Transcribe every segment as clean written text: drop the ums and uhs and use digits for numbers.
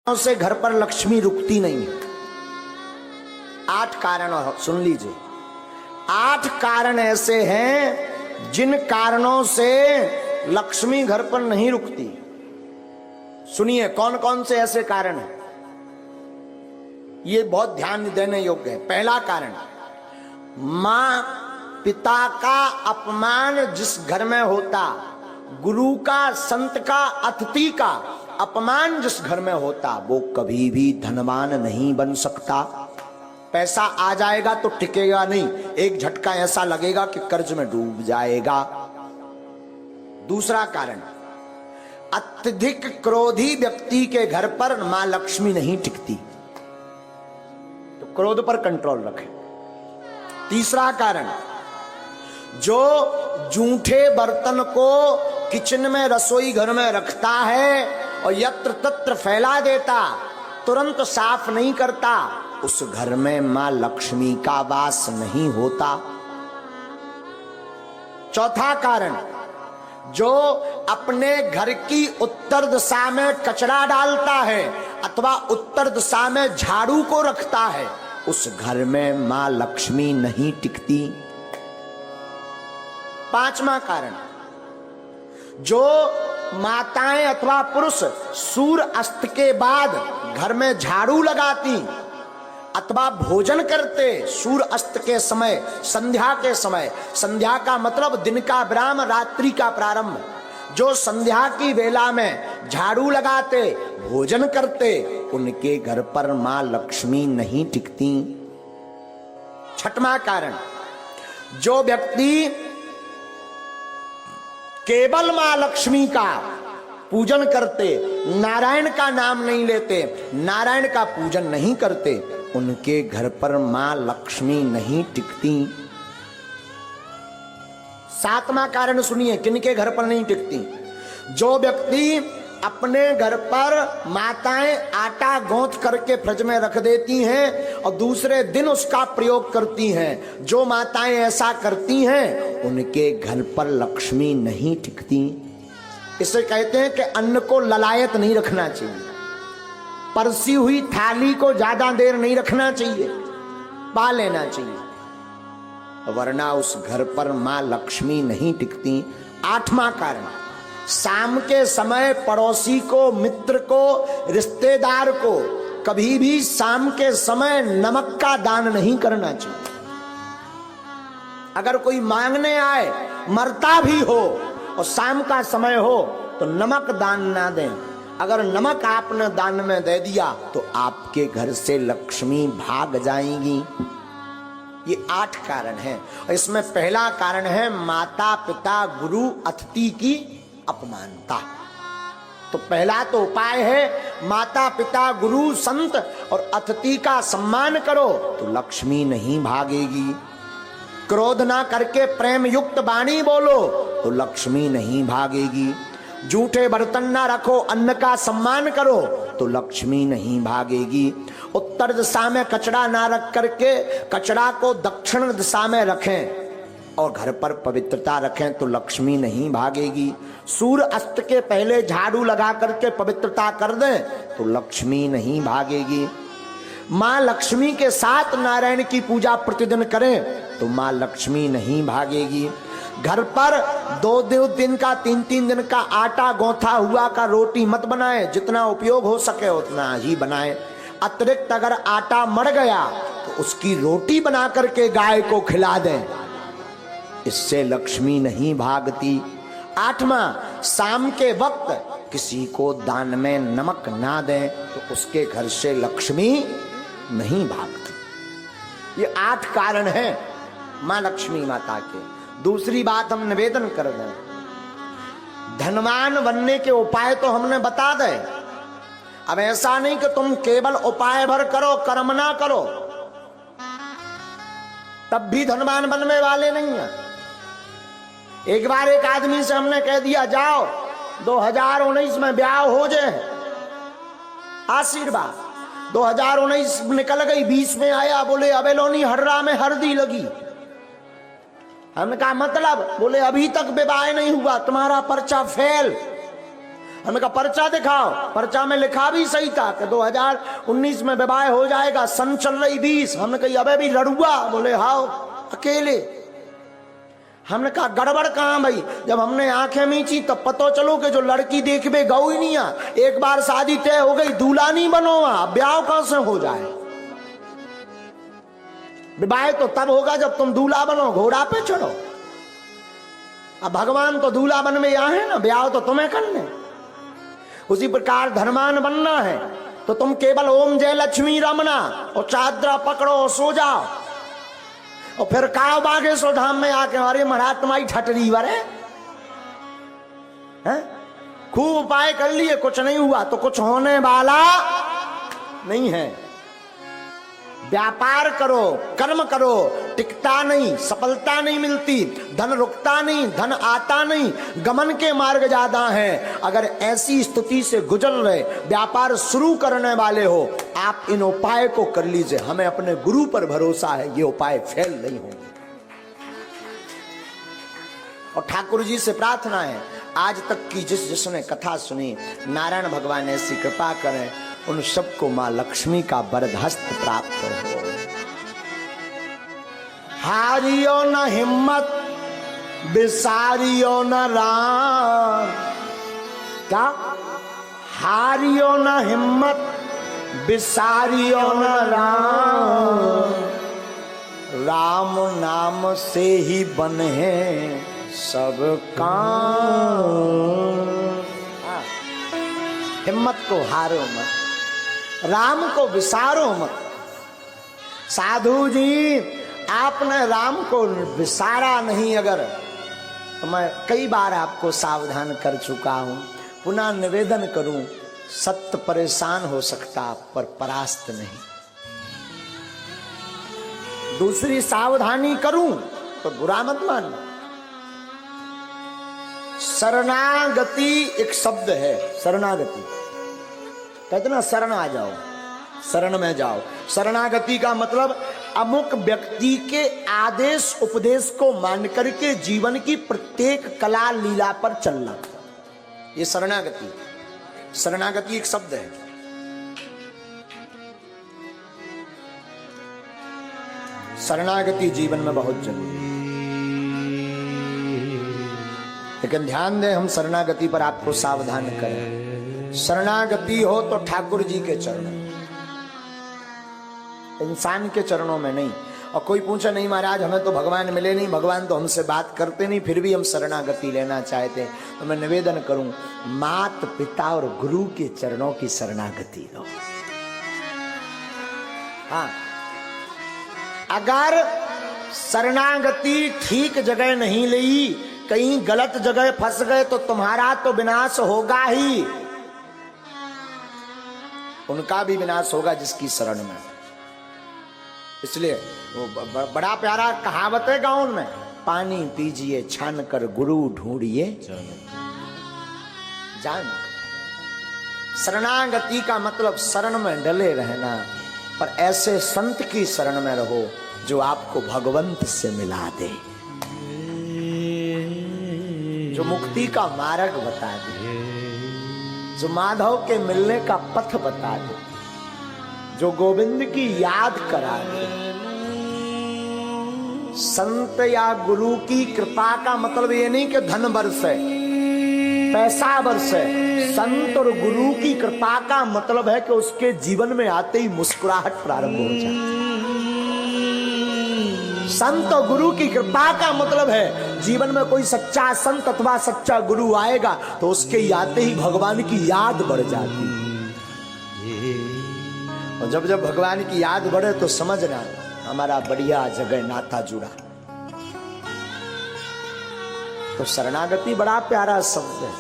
से घर पर लक्ष्मी रुकती नहीं है। 8 कारण सुन लीजिए। 8 कारण ऐसे हैं जिन कारणों से लक्ष्मी घर पर नहीं रुकती। सुनिए कौन कौन से ऐसे कारण हैं, ये बहुत ध्यान देने योग्य है। पहला कारण, मां पिता का अपमान जिस घर में होता, गुरु का, संत का, अतिथि का अपमान जिस घर में होता, वो कभी भी धनवान नहीं बन सकता। पैसा आ जाएगा तो टिकेगा नहीं, एक झटका ऐसा लगेगा कि कर्ज में डूब जाएगा। दूसरा कारण, अत्यधिक क्रोधी व्यक्ति के घर पर मां लक्ष्मी नहीं टिकती, तो क्रोध पर कंट्रोल रखें। तीसरा कारण, जो जूठे बर्तन को किचन में, रसोई घर में रखता है और यत्र तत्र फैला देता, तुरंत साफ नहीं करता, उस घर में मां लक्ष्मी का वास नहीं होता। चौथा कारण, जो अपने घर की उत्तर दिशा में कचरा डालता है अथवा उत्तर दिशा में झाड़ू को रखता है, उस घर में मां लक्ष्मी नहीं टिकती। पांचवा कारण, जो माताएं अथवा पुरुष सूर्य अस्त के बाद घर में झाड़ू लगाती अथवा भोजन करते सूर्य अस्त के समय, संध्या के समय, संध्या का मतलब दिन का विराम, रात्रि का प्रारंभ, जो संध्या की वेला में झाड़ू लगाते, भोजन करते, उनके घर पर मां लक्ष्मी नहीं टिकती। छठवां कारण, जो व्यक्ति केवल मां लक्ष्मी का पूजन करते, नारायण का नाम नहीं लेते, नारायण का पूजन नहीं करते, उनके घर पर मां लक्ष्मी नहीं टिकती। सातवां कारण सुनिए, किनके घर पर नहीं टिकती, जो व्यक्ति अपने घर पर माताएं आटा गूंथ करके फ्रिज में रख देती हैं और दूसरे दिन उसका प्रयोग करती हैं, जो माताएं ऐसा करती हैं उनके घर पर लक्ष्मी नहीं टिकती। इसे कहते हैं कि अन्न को ललायत नहीं रखना चाहिए, परसी हुई थाली को ज्यादा देर नहीं रखना चाहिए, पा लेना चाहिए, वरना उस घर पर मां लक्ष्मी नहीं टिकती। आठवां कारण, शाम के समय पड़ोसी को, मित्र को, रिश्तेदार को कभी भी शाम के समय नमक का दान नहीं करना चाहिए। अगर कोई मांगने आए, मरता भी हो और शाम का समय हो, तो नमक दान ना दें। अगर नमक आपने दान में दे दिया तो आपके घर से लक्ष्मी भाग जाएंगी। ये 8 कारण हैं और इसमें पहला कारण है माता पिता गुरु अतिथि की अपमानता। तो पहला तो उपाय है माता पिता गुरु संत और अतिथि का सम्मान करो तो लक्ष्मी नहीं भागेगी। क्रोध ना करके प्रेम युक्त वाणी बोलो तो लक्ष्मी नहीं भागेगी। जूठे बर्तन ना रखो, अन्न का सम्मान करो तो लक्ष्मी नहीं भागेगी। उत्तर दिशा में कचरा ना रख करके कचरा को दक्षिण दिशा में रखें और घर पर पवित्रता रखें तो लक्ष्मी नहीं भागेगी। सूर्य अस्त के पहले झाड़ू लगा करके पवित्रता कर दें तो लक्ष्मी नहीं भागेगी। मां लक्ष्मी के साथ नारायण की पूजा प्रतिदिन करें तो मां लक्ष्मी नहीं भागेगी। घर पर 2 दिन का 3 दिन का आटा गौथा हुआ का रोटी मत बनाएं, जितना उपयोग हो सके उतना ही बनाएं। अतिरिक्त अगर आटा मर गया तो उसकी रोटी बना करके गाय को खिला दें, इससे लक्ष्मी नहीं भागती। 8वां, शाम के वक्त किसी को दान में नमक ना दें तो उसके घर से लक्ष्मी नहीं भागती। ये 8 कारण हैं मां लक्ष्मी माता के। दूसरी बात हम निवेदन कर दें, धनवान बनने के उपाय तो हमने बता दे। अब ऐसा नहीं कि तुम केवल उपाय भर करो, कर्म ना करो, तब भी धनवान बनने वाले नहीं है। एक बार एक आदमी से हमने कह दिया जाओ 2019 में ब्याह हो जाए, आशीर्वाद। 2019 निकल गई, 20 में आया, बोले अबेलोनी हर्रा में हरदी लगी। हमने कहा मतलब, बोले अभी तक विवाह नहीं हुआ, तुम्हारा पर्चा फेल। हमने कहा पर्चा दिखाओ। पर्चा में लिखा भी सही था कि 2019 में विवाह हो जाएगा, सन चल रही 20। हमने कहा अबे भी लड़ुआ। बोले हाओ अकेले। हमने कहा गड़बड़ कहां भाई। जब हमने आंखें मीची तब पता चलो कि जो लड़की देखबे गौ ही नहीं आ। एक बार शादी तय हो गई, दूल्हा नहीं बनो, ब्याह कहां से हो जाए। विवाह तो तब होगा जब तुम दूल्हा बनो, घोड़ा पे चढ़ो। अब भगवान तो दूल्हा बन में यहाँ है ना, ब्याह तो तुम्हें करने। उसी प्रकार धर्मान बनना है तो तुम केवल ओम जय लक्ष्मी रमना और चादरा पकड़ो और सो जाओ। और फिर काव बागेश्वर धाम में आके अरे महाराज तुम्हारी ठटरी वरे हैं, खूब उपाय कर लिए, कुछ नहीं हुआ तो कुछ होने वाला नहीं है। व्यापार करो, कर्म करो, टिकता नहीं, सफलता नहीं मिलती, धन रुकता नहीं, धन आता नहीं, गमन के मार्ग ज्यादा हैं। अगर ऐसी स्थिति से गुजर रहे, व्यापार शुरू करने वाले हो, आप इन उपाय को कर लीजिए। हमें अपने गुरु पर भरोसा है, ये उपाय फेल नहीं होंगे। और ठाकुर जी से प्रार्थना है, आज तक की जिसने कथा सुनी, नारायण भगवान ऐसी कृपा करें उन सबको मां लक्ष्मी का वरदहस्त प्राप्त हो। हारियो न हिम्मत, बिसारियो न राम। क्या? हारियो न हिम्मत, बिसारियो न राम। राम नाम से ही बने सब काम। हिम्मत को हारो मत, राम को विसारो मत। साधु जी आपने राम को विसारा नहीं अगर, तो मैं कई बार आपको सावधान कर चुका हूं, पुनः निवेदन करूं, सत्य परेशान हो सकता पर परास्त नहीं। दूसरी सावधानी करूं तो बुरा मत मानना। शरणागति एक शब्द है, शरणागति कहते ना, शरण आ जाओ, शरण में जाओ। शरणागति का मतलब अमुक व्यक्ति के आदेश उपदेश को मान करके जीवन की प्रत्येक कला लीला पर चलना, ये शरणागति। शरणागति एक शब्द है। शरणागति जीवन में बहुत जरूरी है, लेकिन ध्यान दें हम शरणागति पर आपको सावधान करें। शरणागति हो तो ठाकुर जी के चरणों, इंसान के चरणों में नहीं। और कोई पूछे नहीं महाराज हमें तो भगवान मिले नहीं, भगवान तो हमसे बात करते नहीं, फिर भी हम शरणागति लेना चाहते हैं, तो मैं निवेदन करूं, मात पिता और गुरु के चरणों की शरणागति लो। हाँ, अगर शरणागति ठीक जगह नहीं ली, कहीं गलत जगह फंस गए तो तुम्हारा तो विनाश होगा ही, उनका भी विनाश होगा जिसकी शरण में। इसलिए वो बड़ा प्यारा कहावत है गाँव में, पानी पीजिए छान कर गुरु ढूंढिए जान। शरणागति का मतलब शरण में डले रहना, पर ऐसे संत की शरण में रहो जो आपको भगवंत से मिला दे, जो मुक्ति का मार्ग बता दे, जो माधव के मिलने का पथ बता दे, जो गोविंद की याद करा दे। संत या गुरु की कृपा का मतलब ये नहीं कि धन बरसे, पैसा बरसे। संत और गुरु की कृपा का मतलब है कि उसके जीवन में आते ही मुस्कुराहट प्रारंभ हो जाए। संत और गुरु की कृपा का मतलब है जीवन में कोई सच्चा संत अथवा सच्चा गुरु आएगा तो उसके आते ही भगवान की याद बढ़ जाती है। और जब जब भगवान की याद बढ़े तो समझना हमारा बढ़िया जगह नाता जुड़ा। तो शरणागति बड़ा प्यारा शब्द है,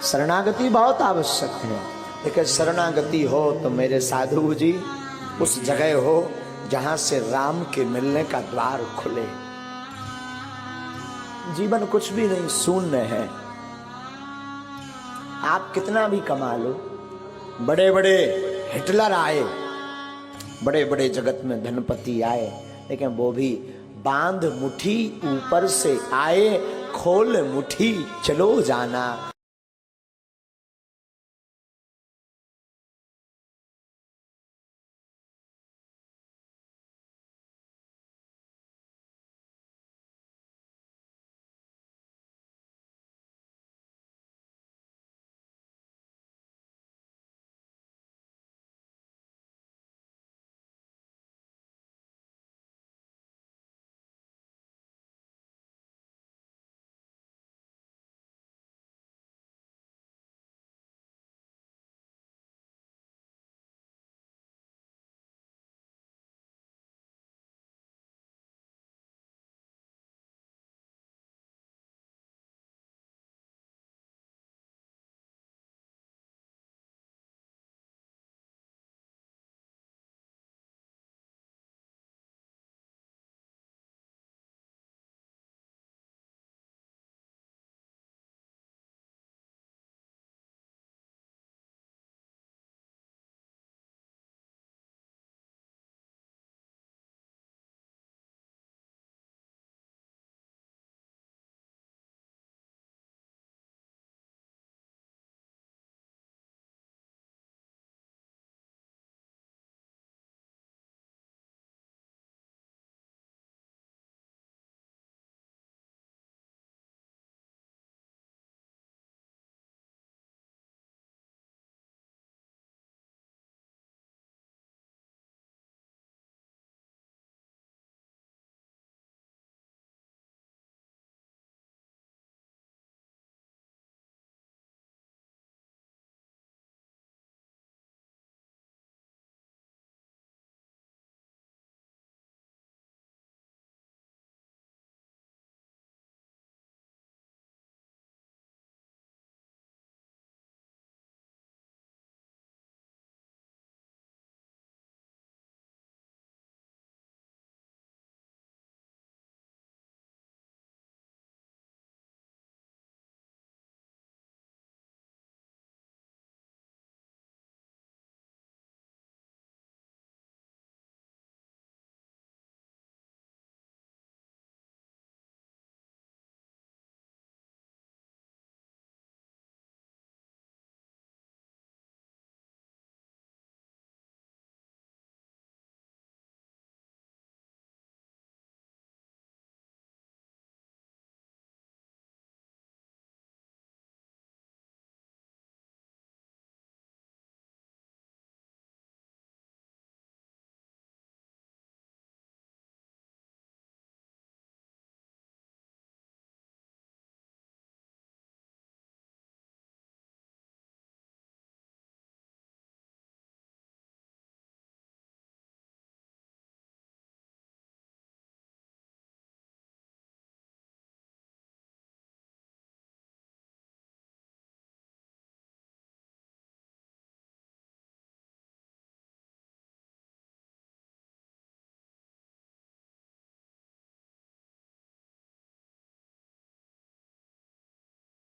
शरणागति बहुत आवश्यक है, लेकिन शरणागति हो तो मेरे साधु जी उस जगह हो जहां से राम के मिलने का द्वार खुले। जीवन कुछ भी नहीं, शून्य है। आप कितना भी कमा लो, बड़े बड़े हिटलर आए, बड़े बड़े जगत में धनपति आए, लेकिन वो भी बांध मुट्ठी ऊपर से आए, खोल मुट्ठी चलो जाना।